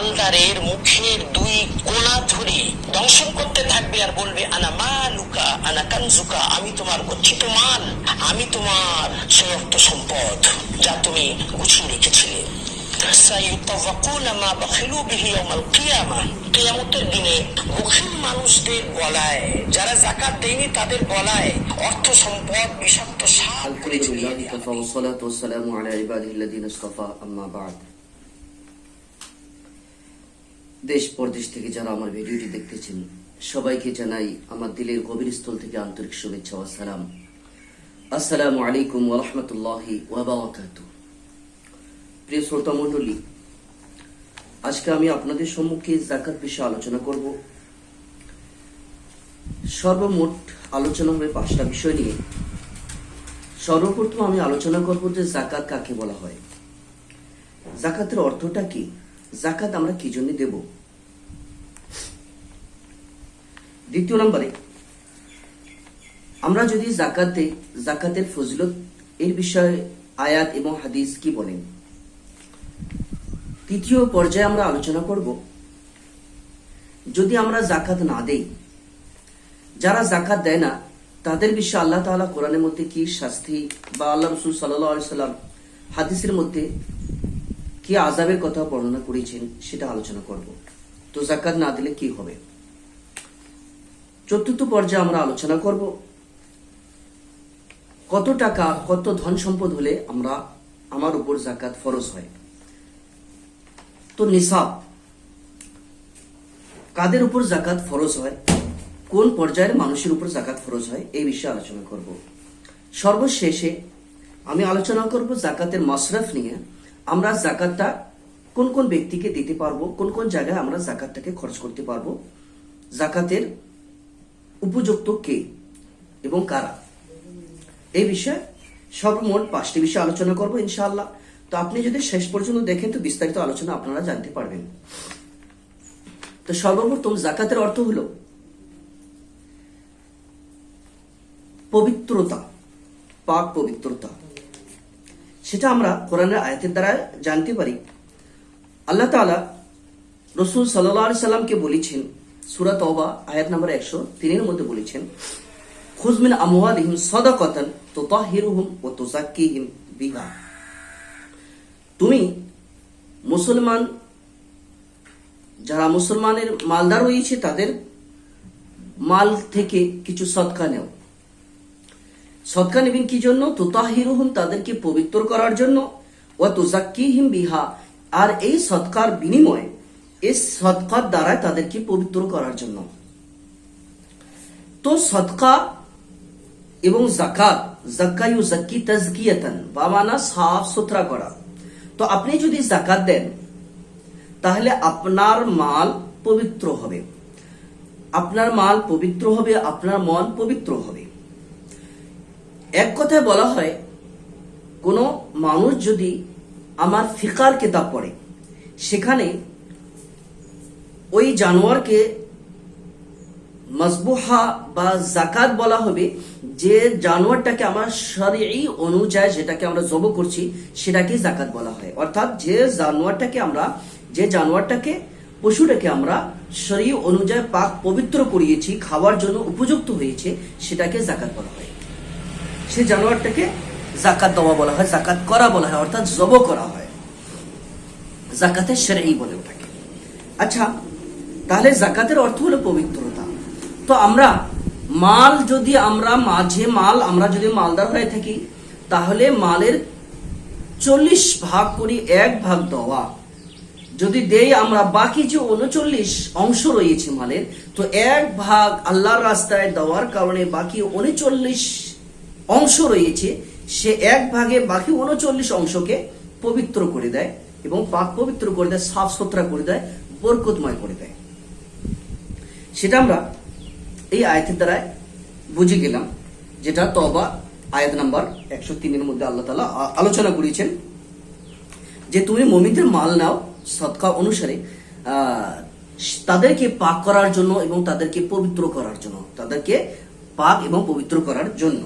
মালদারের মুখের দুই কোণা ধরে দংশন করতে থাকবে আর বলবে আনা মালুকা আনা কানজুকা, আমি তোমার গচ্ছিত মাল, আমি তোমার সেই অর্থ সম্পদ যা তুমি গুছিয়ে রেখেছিলে। কিয়ামতের দিনে বখিল মানুষদের গলায়, যারা যাকাত দেয়নি তাদের গলায় অর্থ সম্পদ বিষাক্ত সাপ করে ঝুলিয়ে দেওয়া। দেশ পরদেশ থেকে যারা আমার ভিডিওটি দেখতেছেন সবাইকে জানাই আমার দিলের গভীর স্থল থেকে আন্তরিক শুভেচ্ছা ও সালাম। আসসালামু আলাইকুম ওয়া রাহমাতুল্লাহি ওয়া বারাকাতুহু। প্রিয় শ্রোতা মণ্ডলী, আজকে আমি আপনাদের সম্মুখে যাকাত বিষয়ে আলোচনা করব। সর্বমোট আলোচনা হবে 5টা বিষয় নিয়ে। সর্বপ্রথম আমি আলোচনা করব যে যাকাত কাকে বলা হয়, যাকাতের অর্থটা কি, যাকাত আমরা কি জন্য দেব। দ্বিতীয় নম্বরে আমরা যদি যাকাতের ফজিলত এর বিষয়ে আয়াত এবং হাদিস কি বলেন। তৃতীয় পর্যায়ে আমরা আলোচনা করব যদি আমরা যাকাত না দেই, যারা যাকাত দেয় না তাদের বিষয়ে আল্লাহ তাআলা কোরআনের মধ্যে কি শাস্তি বা আল্লাহ রাসূল সাল্লাল্লাহু আলাইহি সাল্লাম হাদিসের মধ্যে কি আযাবের কথা বর্ণনা করেছেন সেটা আলোচনা করব। তো যাকাত না দিলে কি হবে। চতুর্থ পর্যায়ে আমরা আলোচনা করব কত টাকা কত ধন সম্পদ হলে আমার উপর যাকাত ফরজ হয়। তো নিসাব, কাদের উপর যাকাত ফরজ হয়, কোন পর্যায়ের মানুষের উপর যাকাত ফরজ হয়, এই বিষয়ে আলোচনা করব। সর্বশেষে আমি আলোচনা করব যাকাতের মাসরাফ নিয়ে। আমরা যাকাতটা কোন কোন ব্যক্তিকে দিতে পারবো, কোন কোন জায়গায় আমরা যাকাতটাকে খরচ করতে পারবো, যাকাতের উপযুক্ত কে এবং কারা, এই বিষয়ে সর্বমোট 5টি বিষয় আলোচনা করব ইনশাআল্লাহ। তো আপনি যদি শেষ পর্যন্ত দেখেন তো বিস্তারিত আলোচনা আপনারা জানতে পারবেন। তো সর্বপ্রথম যাকাতের অর্থ হলো পবিত্রতা, পাক পবিত্রতা। সেটা আমরা কোরআনের আয়াতের দ্বারা জানতে পারি। আল্লাহ তাআলা রাসূল সাল্লাল্লাহু আলাইহি সাল্লামকে বলেছেন সূরা তাওবা আয়াত নম্বর 103 এর মধ্যে বলেছেন, খুয মিন আমওয়ালিহিম সাদাকাতান তুতাহহিরুহুম ওয়া তুযাক্কিহিম বিহা। তুমি মুসলমান, যারা মুসলমানের মালদার রয়েছে তাদের মাল থেকে কিছু সদকা নেও। সদকা নেবেন কি জন্য? তুতাহহিরুহুম, তাদেরকে পবিত্র করার জন্য, ওয়া তুযাক্কিহিম বিহা, আর এই সদকার বিনিময়ে, এই সদকার দ্বারা তাদেরকে পবিত্র করার জন্য। তো সদকা এবং যাকাত, যাক্কা ইউযাক্কি তাজকিয়াতান, বা মানা সাফ সুতরা করা। তো আপনি যদি যাকাত দেন তাহলে আপনার মাল পবিত্র হবে, আপনার মাল পবিত্র হবে, আপনার মন পবিত্র হবে। এক কথায় বলা হয়, কোন মানুষ যদি আমার ফিকার কিতাব পড়ে সেখানে ওই জানোয়ারকে মজবুহা বা যাকাত বলা হবে, যে জানোয়ারটাকে আমরা শরঈ অনুযায়ী যেটাকে আমরা জব করছি সেটাকে যাকাত বলা হয়। অর্থাৎ যে জানোয়ারটাকে পশুটাকে আমরা শরঈ অনুযায়ী পাক পবিত্র করিয়েছি, খাওয়ার জন্য উপযুক্ত হয়েছে, সেটাকে যাকাত বলা হয়। সে জানোয়ারটাকে যাকাত দেওয়া বলা হয়, যাকাত করা বলা হয়, অর্থাৎ জব করা হয়, যাকাতে শরঈ বলে ওটাকে। আচ্ছা, তাহলে যাকাতের অর্থ হলো পবিত্রতা। তো আমরা মাল যদি আমরা যদি মালদার হয়ে থাকি তাহলে মালের 40 ভাগ করি 1 ভাগ দেওয়া যদি দেই আমরা, বাকি যে 39 অংশ রয়েছে মালের, তো 1 ভাগ আল্লাহর রাস্তায় দেওয়ার কারণে বাকি 39 অংশ রয়েছে, সে 1 ভাগে বাকি 39 অংশকে পবিত্র করে দেয় এবং পাক পবিত্র করে দেয়, সাফ সুতরা করে দেয়, বরকতময় করে দেয়। সেটা আমরা এই আয়াতের দ্বারা বুঝে গেলাম, যেটা তওবা আয়াত নাম্বার 103 এর মধ্যে আল্লাহ তাআলা আলোচনা করেছেন যে তুমি মুমিনদের মাল নাও সদকা অনুসারে, তাদেরকে পাক করার জন্য এবং তাদেরকে পবিত্র করার জন্য, তাদেরকে পাক এবং পবিত্র করার জন্য।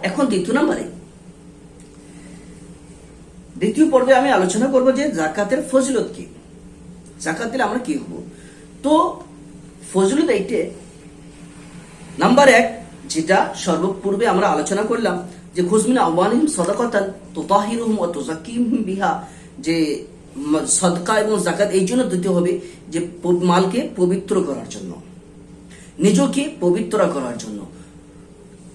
এখন দ্বিতীয় পর্বে আমি আলোচনা করব যে যাকাতের ফজিলত কি। জাকাত দিলে আমরা কি হব? তো ফজিলত এইটে, নাম্বার 1 যেটা সর্বপূর্বে আমরা আলোচনা করলাম যে খুজমিন আওয়ানিহিম সাদাকাতান তুতাহিরুহুম ওয়া তুযাক্কিহিম বিহা, যে সদকা এবং যাকাত এই জন্য দিতে হবে যে মালকে পবিত্র করার জন্য, নিজকে পবিত্র করার জন্য।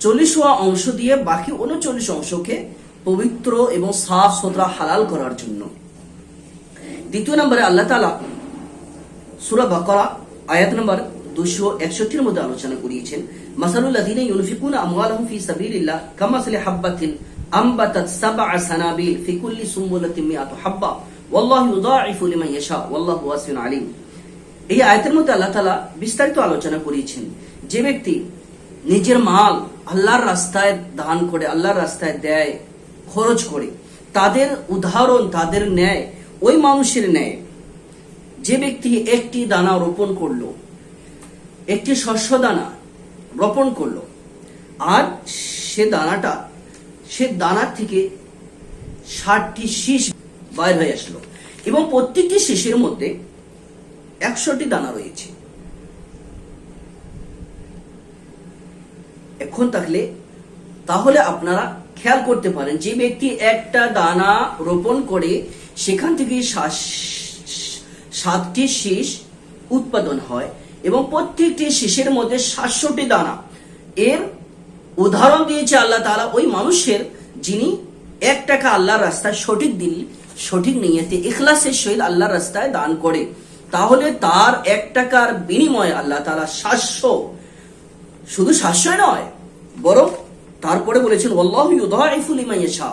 40 অংশ দিয়ে বাকি 39 অংশকে পবিত্র এবং সাফ সুতরা হালাল করার জন্য। দ্বিতীয় নম্বরে আল্লাহ তাআলা সূরা বাকারা আয়াত নম্বর 261 এর মধ্যে আলোচনা করিয়েছেন, মাসালুল লাযিনা ইউনফিকুনা আমওয়ালাহুম ফি সাবিলিল্লাহ কামাসালি হাববাতিন আমবাতাত সাবআ সানাবিল ফি কুল্লি সুমবুলাতিন মিআতু হাব্বা ওয়াল্লাহু ইউদাঈফু লিমান ইয়াশা ওয়াল্লাহু ওয়াসিউন আলিম। এই আয়াতের মধ্যে আল্লাহ তাআলা বিস্তারিত আলোচনা করিয়েছেন, যে ব্যক্তি নিজের মাল আল্লাহর রাস্তায় দান করে, আল্লাহর রাস্তায় দেয়, খরচ করে, তাদের উদাহরণ, তাদের ন্যায় ওই মানুষের ন্যায় যে ব্যক্তি একটি দানা রোপণ করলো, একটি শস্য দানা রোপণ করলো, আর সে দানার থেকে 60টি শীষ বাইর হয়ে আসলো এবং প্রত্যেকটি শীষের মধ্যে 100টি দানা রয়েছে। এখন তাহলে আপনারা খেয়াল করতে পারেন, যে ব্যক্তি একটা দানা রোপণ করে সেখান থেকে 7টি শীষ উৎপাদন হয় এবং প্রত্যেকটি শীষের মধ্যে 700টি দানা, এর উদাহরণ দিয়েছে আল্লাহ তাআলা ওই মানুষের যিনি 1 টাকা আল্লাহর রাস্তায় সঠিক নিয়তে ইখলাসের সহিত আল্লাহর রাস্তায় দান করে, তাহলে তার 1 টাকার বিনিময়ে আল্লাহ তাআলা 700, শুধু 700 নয় বরং তারপরে বলেছেন ওয়াল্লাহু ইউদাঈফু লিমান ইয়াশা,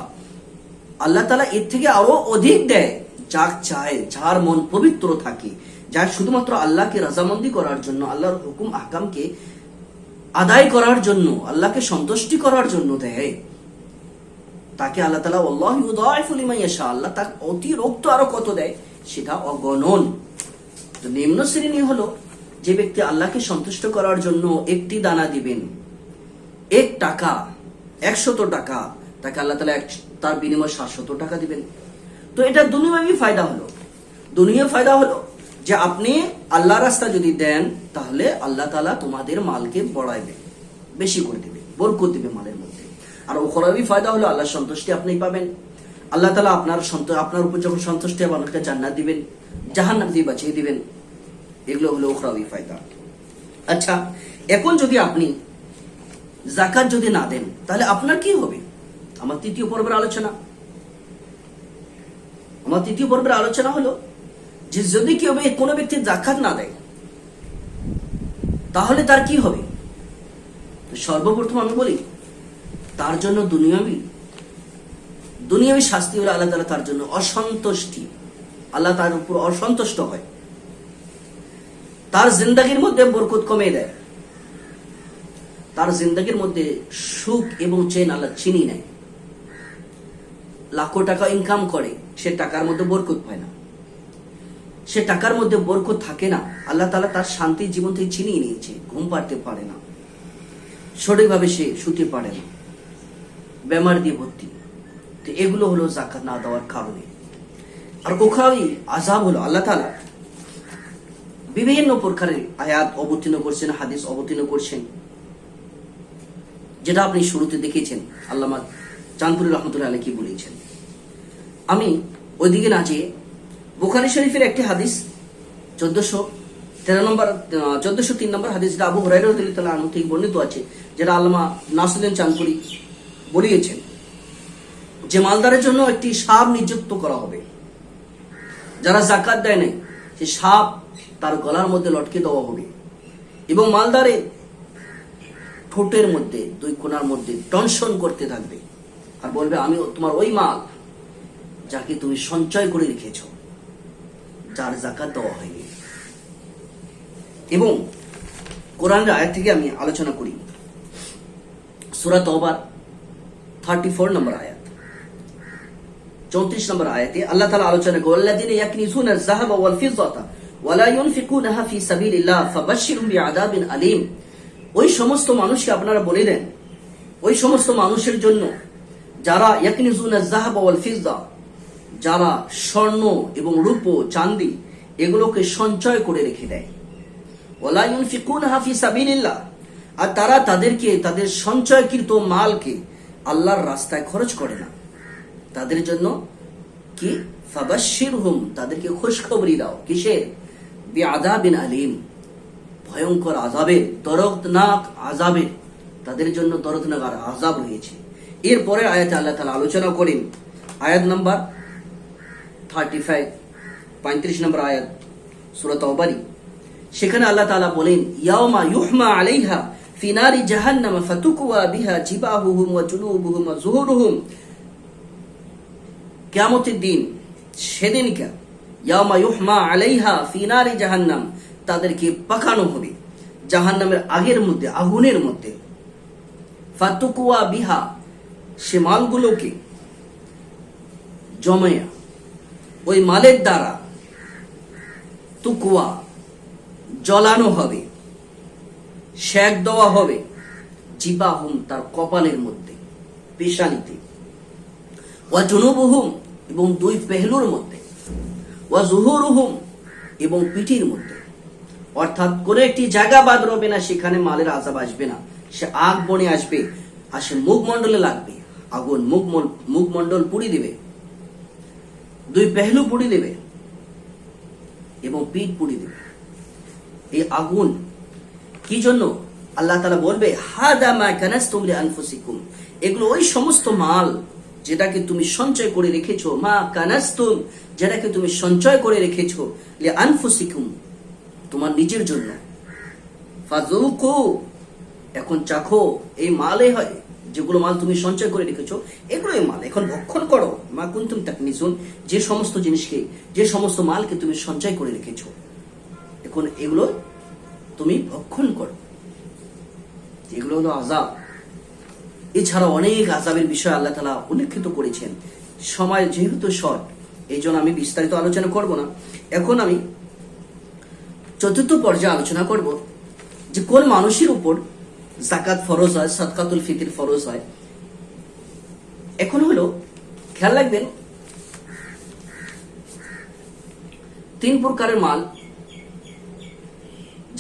আল্লাহ তাআলা এর থেকে আরো অধিক দেয় যাক চায়, যার মন পবিত্র থাকে, যার শুধুমাত্র আল্লাহকে রাজামন্দি করার জন্য, আল্লাহর হুকুম আহকামকে আদায় করার জন্য, আল্লাহকে সন্তুষ্টি করার জন্য দেয়, তাকে আল্লাহ তাআলা ওয়াল্লাহু ইউদাঈফু লিমান ইয়াশা, আল্লাহ তাকে অতিরিক্ত আরো কত দেয় সেটা অগণন। তো নিম্ন শ্রেণী হলো যে ব্যক্তি আল্লাহকে সন্তুষ্ট করার জন্য একটি দানা দিবেন, 1 টাকা, 100 টাকা, তাকে আল্লাহ তাআলা তার বিনিময়ে 700 টাকা দিবেন। তো এটা দুনিয়াবী ফায়দা হলো। দুনিয়া ফায়দা হলো যে আপনি আল্লাহ রাস্তা যদি দেন তাহলে আল্লাহ তাআলা তোমাদের মালকে বড়াইবে, বেশি করে দিবে, বরকত দিবে মালের মধ্যে। আর উখরাবী ফায়দা হলো আল্লাহর সন্তুষ্টি আপনি পাবেন, আল্লাহ তাআলা আপনার উপর যখন সন্তুষ্ট হবে আপনাকে জান্নাত দিবেন, জাহান্নাম থেকে বাঁচিয়ে দিবেন। এগুলো হলো উখরাবী ফায়দা। আচ্ছা, এখন যদি আপনি যাকাত যদি না দেন তাহলে আপনার কি হবে? আমার তৃতীয় পর্বের আলোচনা হলো যে যদি কেউ কোনো ব্যক্তি যাকাত না দেয় তাহলে তার কি হবে। সর্বপ্রথম আমি বলি, তার জন্য দুনিয়াবী শাস্তি হলো আল্লাহ তাআলা তার জন্য অসন্তুষ্টি, আল্লাহ তার উপর অসন্তুষ্ট হয়, তার জিন্দেগির মধ্যে বরকত কমে দেয়, তার জিন্দেগির মধ্যে সুখ এবং চেন আল্লাহ চিনি নেয়। লাখো টাকা ইনকাম করে, সে টাকার মধ্যে বরকত পায় না, সে টাকার মধ্যে বরকত থাকে না, আল্লাহ তাআলা তার শান্তি জীবন থেকে ছিনিয়ে নিয়েছে, ঘুম পাড়তে পারে না, সঠিকভাবে সে শুতে পারে না, বেমার দিয়ে ভর্তি। তো এগুলো হলো যাকাত না দেওয়ার কারণে। আর উখরাবী আযাব হলো আল্লাহ তাআলা বিভিন্ন প্রকারের আয়াত অবতীর্ণ করছেন, হাদিস অবতীর্ণ করছেন, যেটা আপনি শুরুতে দেখেছেন আল্লামা চাঁদপুরি রহমতুল্লাহ আলাইহি কি বলেছেন। আমি ওইদিকে না যেয়ে বুখারী শরীফের একটি হাদিস 1403 নম্বর হাদিস, যেটা আবু হুরায়রা রাদিয়াল্লাহু আনহু থেকে বর্ণিত আছে, যেটা আল্লামা নাসিরুদ্দিন চাঁদপুরি বলিয়েছেন, যে মালদারের জন্য একটি সাপ নিযুক্ত করা হবে, যারা যাকাত দেয় নাই সে সাপ তার গলার মধ্যে লটকে দেওয়া হবে এবং মালদারে ঠোঁটের মধ্যে 2 কোণার মধ্যে দংশন করতে থাকবে আর বলবে আমি তোমার ওই মাল যাকে তুমি সঞ্চয় করে রেখেছ, যার যাকাত দেওয়া হয়নি। এবং কোরআনের আয়াত থেকে আমি আলোচনা করি, সূরা তাওবার 34 নম্বর আয়াত, 34 নম্বর আয়াতে আল্লাহ তাআলা আলোচনা করেন, আল্লাযীনা ইয়াকনিজুনা আয-যাহাবা ওয়াল ফিদ্দাতা ওয়া লা ইউনফিকুনাহা ফি সাবিলিল্লাহ ফাবাশশিরহুম বিআযাবিন আলীম। ওই সমস্ত মানুষকে আপনারা বলে দেন, ওই সমস্ত মানুষের জন্য যারা ইয়াকনিজুনা আয-যাহাবা ওয়াল ফিদ্দা, যারা স্বর্ণ এবং রূপো চাঁদি এগুলোকে সঞ্চয় করে রেখে দেয়। ওয়ালা ইউনফিকুনহা ফি সাবিলিল্লাহ, আর তারা তাদের সঞ্চয়কৃত মালকে আল্লাহর রাস্তায় খরচ করে না। তাদের জন্য কি ফাবাশশিরহুম, তাদেরকে খুশখবরি দাও, কিসের? বিআযাবিন আলীম, ভয়ঙ্কর আযাবের, দর্দনাক আযাবের। তাদের জন্য দর্দনাক আযাব রয়েছে। এরপরে আয়াতে আল্লাহ তাআলা আলোচনা করেন, আয়াত নাম্বার 35, 35 নম্বর আয়াত সূরা তাওবারই। সেখানে আল্লাহ তাআলা বলেন, ইয়াউমা ইউহমা আলাইহা ফি নারি জাহান্নাম ফাতুকওয়া বিহা জিবাহুহুম ওয়া জুনুবুহুম ওয়া যুহুরুহুম। কিয়ামতের দিন, সেদিনকে ইয়াউমা ইউহমা আলাইহা ফি নারি জাহান্নাম, তাদেরকে পাকানো হবে জাহান্নামের আগের মধ্যে, আগুনের মধ্যে। ফাতুকওয়া বিহা, সে মালগুলোকে জমায়া, ওই মালের দ্বারা তুকুয়া, জ্বলানো হবে, শেক দেওয়া হবে, জিবাহুম, তার কপালের মধ্যে, পেশানিতে, ওয়া জুনুবুহুম, এবং দুই পেহলুর মধ্যে, ওয়া যুহুরুহুম, এবং পিঠির মধ্যে। অর্থাৎ কোন একটি জায়গা বাদ রবে না, সেখানে মালের আযাব আসবে না। সে আগ বনে আসবে, আর সে মুখমণ্ডলে লাগবে আগুন, মুখমণ্ডল পুড়ি দেবে, দুই পেহলু পুড়ি দেবে এবং পিঠ পুড়ি দেবে। এই আগুন কি জন্য? আল্লাহ তাআলা বলবে, হাদা মা কানাসতুম লিআনফুসিকুম, এগুলো ওই সমস্ত মাল যেটাকে তুমি সঞ্চয় করে রেখেছো, মা কানাসতুম, যেটাকে তুমি সঞ্চয় করে রেখেছো, লিআনফুসিকুম, তোমার নিজের জন্য। ফাযুকু, এখন চাখো, এই মালে হয় যেগুলো মাল তুমি সঞ্চয় করে রেখেছো, এগুলোই মাল, এখন ভক্ষণ করো। মা কুনতুম তাকনিসুন, যে সমস্ত জিনিসকে, যে সমস্ত মালকে তুমি সঞ্চয় করে রেখেছো, এখন এগুলো তুমি ভক্ষণ করো। এগুলো হলো আযাব। এছাড়া অনেক আযাবের বিষয় আল্লাহ তাআলা উল্লেখিত করেছেন। সময় যেহেতু শর্ট, এই জন্য আমি বিস্তারিত আলোচনা করব না। এখন আমি চতুর্থ পর্যায়ে আলোচনা করব যে কোন মানুষের উপর যাকাত ফরজ হয়, সাদকাতুল ফিতর ফরজ হয়। এখন হলো, খেয়াল রাখবেন, 3 প্রকারের মাল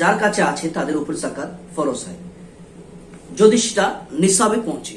যার কাছে আছে তাদের উপর যাকাত ফরজ হয়, যদি সেটা নিসাবে পৌঁছে।